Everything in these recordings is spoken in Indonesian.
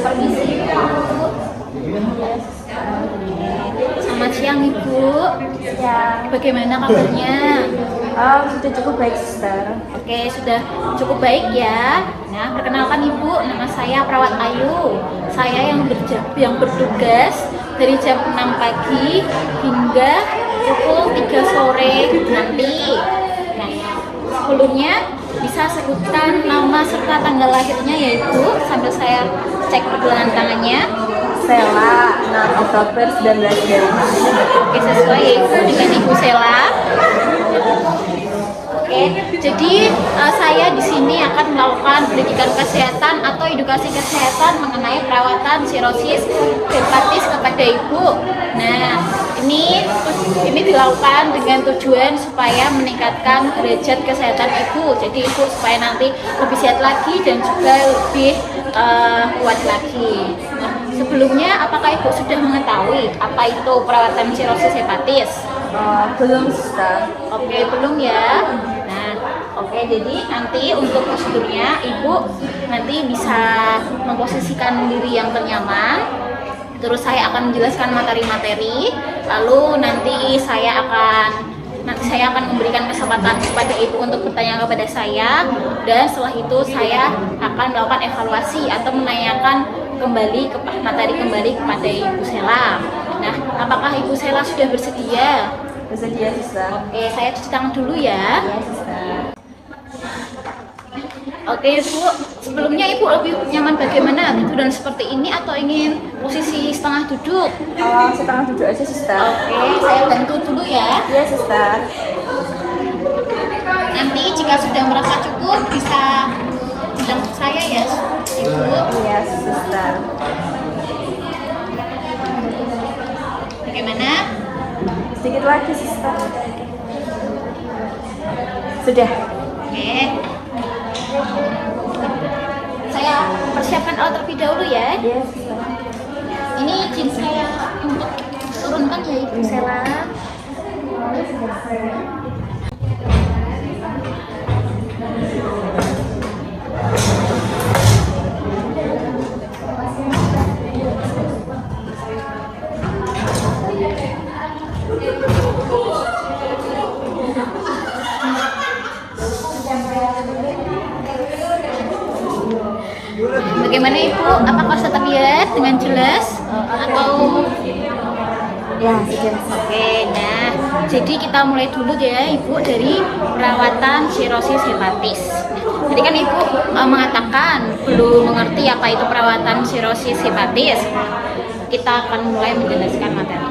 Permisi. Selamat siang Ibu. Bagaimana kabarnya? Sudah cukup baik, Sister. Oke, sudah cukup baik ya. Nah, perkenalkan Ibu, nama saya Perawat Ayu. Saya yang bertugas dari jam 6 pagi hingga pukul 3 sore nanti. Nah, sebelumnya bisa sebutkan nama serta tanggal lahirnya ya Ibu, sambil saya cek pergelangan tangannya. Sela, 6 Oktober 1925. Oke, sesuai ya Ibu dengan Ibu Sela. Oke, jadi saya di sini akan melakukan pendidikan kesehatan atau edukasi kesehatan mengenai perawatan sirosis hepatis kepada Ibu. Nah, ini dilakukan dengan tujuan supaya meningkatkan derajat kesehatan Ibu. Jadi Ibu supaya nanti lebih sehat lagi dan juga lebih kuat lagi. Nah, sebelumnya apakah Ibu sudah mengetahui apa itu perawatan sirosis hepatis? Belum, Sister. Oke, belum ya. Nah, oke, jadi nanti untuk prosedurnya Ibu nanti bisa memposisikan diri yang ternyaman. Terus saya akan menjelaskan materi-materi. Lalu nanti saya akan memberikan kesempatan kepada Ibu untuk bertanya kepada saya, dan setelah itu saya akan melakukan evaluasi atau menanyakan materi kembali kepada Ibu Sela. Nah, apakah Ibu Sela sudah bersedia? Bersedia, Sister. Oke, saya cuci tangan dulu ya. Ya, Sister. Oke, Bu. Sebelumnya Ibu lebih nyaman bagaimana? Tiduran seperti ini atau ingin posisi setengah duduk? Setengah duduk aja, Sister. Oke, saya bantu dulu ya. Ya, Sister. Nanti jika sudah merasa cukup bisa bilang ke saya ya, Ibu. Iya, Sister. Bagaimana? Sedikit lagi, Sister. Sudah. Oke. Saya persiapkan alat terlebih dahulu ya. Ya, Sister. Ini izin saya untuk turunkan ya Ibu Sela. Bagaimana Ibu? Apakah sudah terlihat dengan jelas atau? Ya, sudah. Oke, nah jadi kita mulai dulu ya Ibu dari perawatan sirosis hepatis. Nah, tadi kan Ibu mengatakan belum mengerti apa itu perawatan sirosis hepatis. Kita akan mulai menjelaskan materi.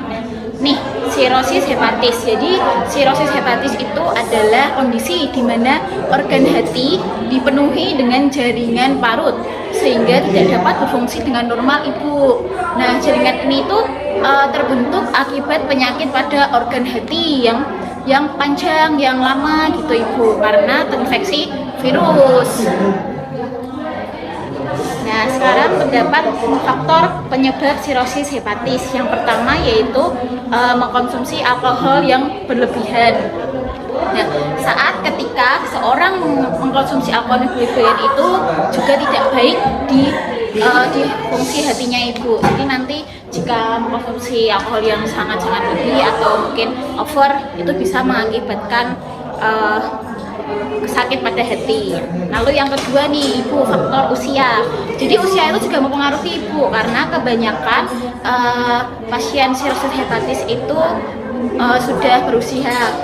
Nih, sirosis hepatis. Jadi, sirosis hepatis itu adalah kondisi di mana organ hati dipenuhi dengan jaringan parut sehingga tidak dapat berfungsi dengan normal Ibu. Nah, jaringan ini itu terbentuk akibat penyakit pada organ hati yang panjang, yang lama gitu Ibu, karena terinfeksi virus. Nah, sekarang terdapat faktor penyebab sirosis hepatis. Yang pertama yaitu mengkonsumsi alkohol yang berlebihan. Nah, saat ketika seorang mengkonsumsi alkohol yang berlebihan itu juga tidak baik di fungsi hatinya Ibu. Jadi nanti jika mengkonsumsi alkohol yang sangat-sangat lebih atau mungkin over, itu bisa mengakibatkan sakit pada hati. Lalu yang kedua nih Ibu, faktor usia. Jadi usia itu juga mempengaruhi Ibu, karena kebanyakan pasien sirosis hepatis itu sudah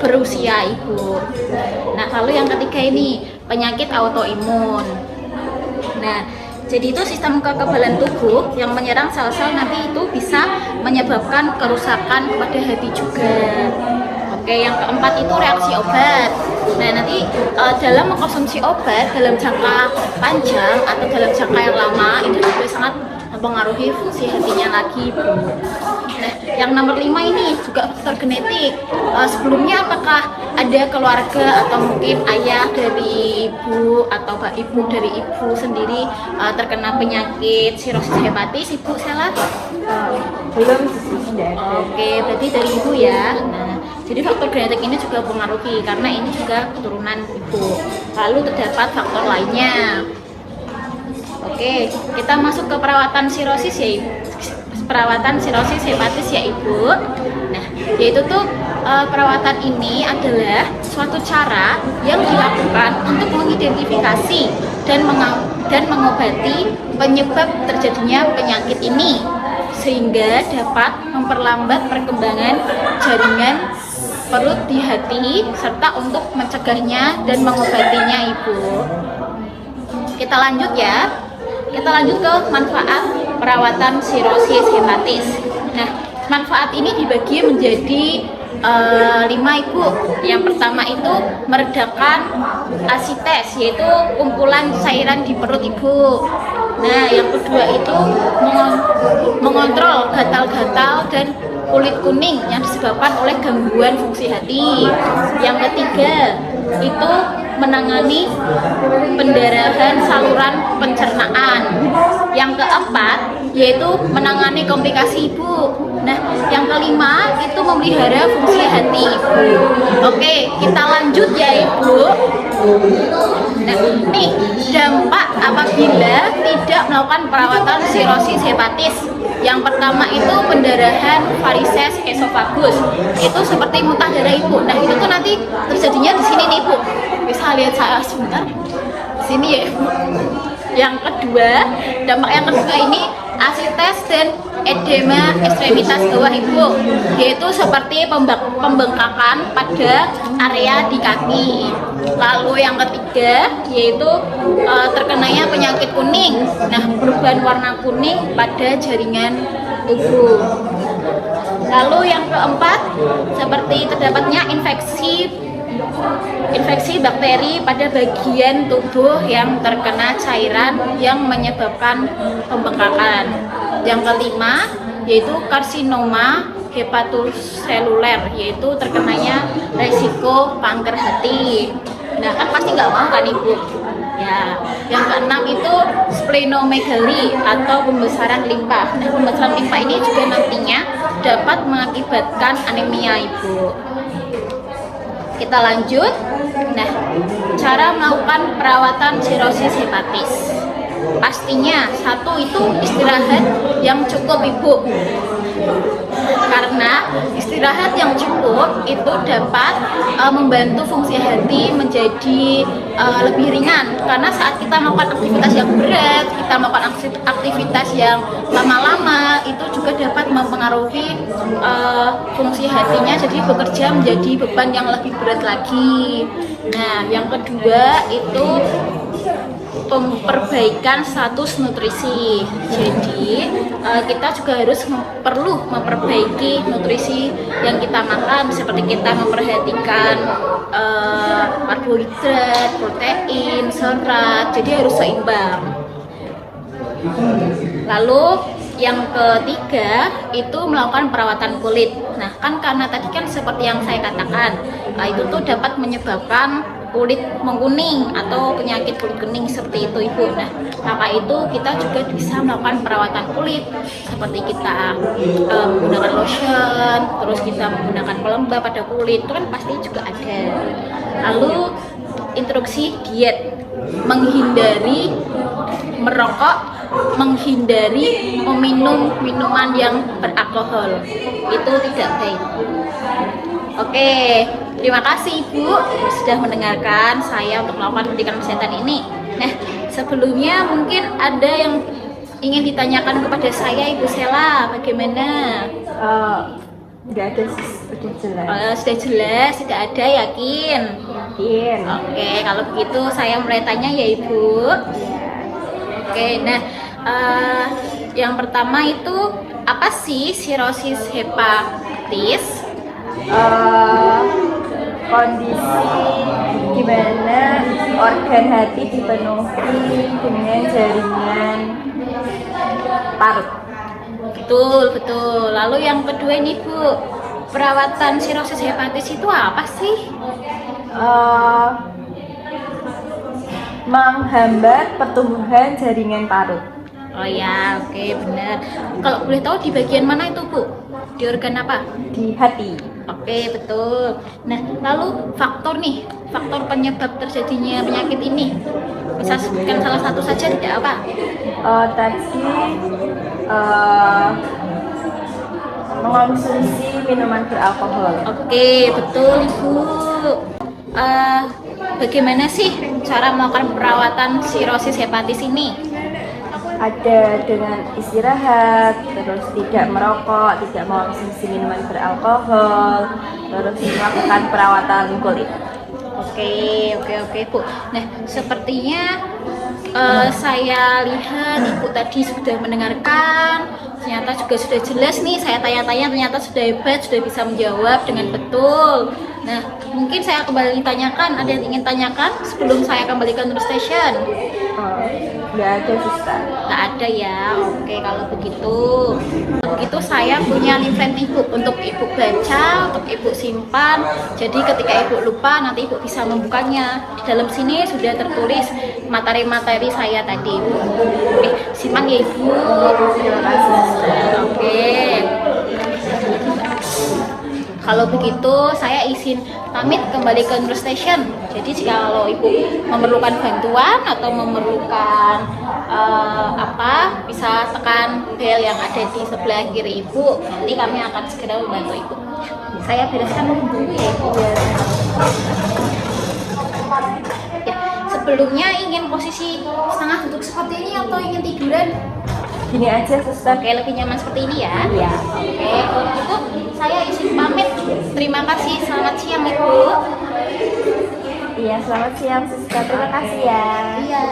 berusia Ibu. Nah, lalu yang ketiga ini penyakit autoimun. Nah, jadi itu sistem kekebalan tubuh yang menyerang sel-sel nanti itu bisa menyebabkan kerusakan kepada hati juga. Oke, yang keempat itu reaksi obat. Nah, nanti dalam mengkonsumsi obat dalam jangka panjang atau dalam jangka yang lama itu juga sangat mempengaruhi fungsi hatinya lagi, Bu. Nah, yang nomor 5 ini juga faktor genetik. Sebelumnya apakah ada keluarga atau mungkin ayah dari Ibu atau ibu dari Ibu sendiri terkena penyakit sirosis hepatis, Ibu Sela? Belum, sudah. Oke, berarti dari Ibu ya. Nah, jadi faktor genetik ini juga mempengaruhi karena ini juga keturunan Ibu. Lalu terdapat faktor lainnya. Oke, kita masuk ke perawatan sirosis ya, perawatan sirosis hepatis ya Ibu. Nah, yaitu tuh perawatan ini adalah suatu cara yang dilakukan untuk mengidentifikasi dan mengobati penyebab terjadinya penyakit ini sehingga dapat memperlambat perkembangan jaringan perut di hati serta untuk mencegahnya dan mengobatinya Ibu. Kita lanjut ya. Kita lanjut ke manfaat perawatan sirosis hepatis. Nah, manfaat ini dibagi menjadi 5 Ibu. Yang pertama itu meredakan asites, yaitu kumpulan cairan di perut Ibu. Nah, yang kedua itu mengontrol gatal-gatal dan kulit kuning yang disebabkan oleh gangguan fungsi hati. Yang ketiga itu menangani pendarahan saluran pencernaan. Yang keempat yaitu menangani komplikasi Ibu. Nah, yang kelima itu memelihara fungsi hati Ibu. Oke, kita lanjut ya Ibu. Nah, nih dampak apabila tidak melakukan perawatan sirosis hepatis. Yang pertama itu pendarahan varises esofagus. Itu seperti muntah darah Ibu. Nah, itu tuh nanti terjadinya di sini nih Ibu. Bisa lihat saya sebentar. Sini ya Ibu. Yang kedua, dampak yang kedua ini asites dan edema ekstremitas bawah Ibu, yaitu seperti pembengkakan pada area di kaki. Lalu yang ketiga yaitu terkenanya penyakit kuning. Nah, perubahan warna kuning pada jaringan tubuh. Lalu yang keempat seperti terdapatnya infeksi bakteri pada bagian tubuh yang terkena cairan yang menyebabkan pembengkakan. Yang kelima yaitu karsinoma hepatoseluler, yaitu terkenanya resiko kanker hati. Nah, kan pasti nggak mau kan Ibu ya. Yang keenam itu splenomegali atau pembesaran limpa. Nah, pembesaran limpa ini juga nantinya dapat mengakibatkan anemia Ibu. Kita lanjut. Nah, cara melakukan perawatan sirosis hepatis. Pastinya satu itu istirahat yang cukup Ibu. Karena istirahat yang cukup itu dapat membantu fungsi hati menjadi lebih ringan. Karena saat kita melakukan aktivitas yang berat, kita melakukan aktivitas yang lama-lama, itu juga dapat mempengaruhi fungsi hatinya, jadi bekerja menjadi beban yang lebih berat lagi. Nah, yang kedua itu perbaikan status nutrisi. Jadi kita juga harus perlu memperbaiki nutrisi yang kita makan, seperti kita memperhatikan karbohidrat, protein, serat. Jadi harus seimbang. Lalu yang ketiga itu melakukan perawatan kulit. Nah, kan karena tadi kan seperti yang saya katakan, itu tuh dapat menyebabkan kulit mengkuning atau penyakit kulit kening seperti itu Ibu. Nah, maka itu kita juga bisa melakukan perawatan kulit seperti kita menggunakan lotion, terus kita menggunakan pelembab pada kulit, itu kan pasti juga ada. Lalu instruksi diet, menghindari merokok, menghindari meminum minuman yang beralkohol, itu tidak baik. Oke, terima kasih Ibu sudah mendengarkan saya untuk melakukan pendidikan kesehatan ini. Nah, sebelumnya mungkin ada yang ingin ditanyakan kepada saya Ibu Sela, bagaimana? Tidak ada, sudah jelas. Sudah jelas, tidak ada, yakin? Yakin. Oke, kalau begitu saya mulai tanya ya Ibu. Oke, nah yang pertama itu apa sih sirosis hepatis? Kondisi di mana organ hati dipenuhi dengan jaringan parut. Betul. Lalu yang kedua ini Bu, perawatan sirosis hepatis itu apa sih? Menghambat pertumbuhan jaringan parut. Oh ya, oke, benar. Kalau boleh tahu di bagian mana itu Bu? Di organ apa? Di hati. Oke, betul. Nah, lalu faktor penyebab terjadinya penyakit ini. Bisa sebutkan salah satu saja tidak apa? Tadi mengonsumsi minuman beralkohol. Oke, betul Ibu. Bagaimana sih cara melakukan perawatan sirosis hepatis ini? Ada dengan istirahat, terus tidak merokok, tidak mengonsumsi minuman beralkohol, terus melakukan perawatan kulit. Oke Bu. Nah, sepertinya saya lihat Ibu tadi sudah mendengarkan, ternyata juga sudah jelas nih, saya tanya-tanya ternyata sudah hebat, sudah bisa menjawab dengan betul. Nah, mungkin saya kembali tanyakan, ada yang ingin tanyakan sebelum saya kembalikan ke station? Nggak ada suster. Nggak ada ya. Oke, kalau begitu saya punya leaflet Ibu untuk Ibu baca, untuk Ibu simpan. Jadi ketika Ibu lupa nanti Ibu bisa membukanya. Di dalam sini sudah tertulis materi-materi saya tadi. Oke, simpan ya Ibu. Terima kasih suster. Oke. Kalau begitu saya izin pamit kembali ke Nurul Station. Jadi jika kalau Ibu memerlukan bantuan atau memerlukan bisa tekan bel yang ada di sebelah kiri Ibu. Nanti kami akan segera membantu Ibu. Saya bereskan dulu ya Ibu. Ya, sebelumnya ingin posisi setengah duduk seperti ini atau ingin tiduran? Gini aja suster. Oke, lebih nyaman seperti ini ya. Iya. Oke, kalau gitu saya izin pamit. Terima kasih. Selamat siang Ibu. Iya, selamat siang suster. Terima kasih ya. Iya.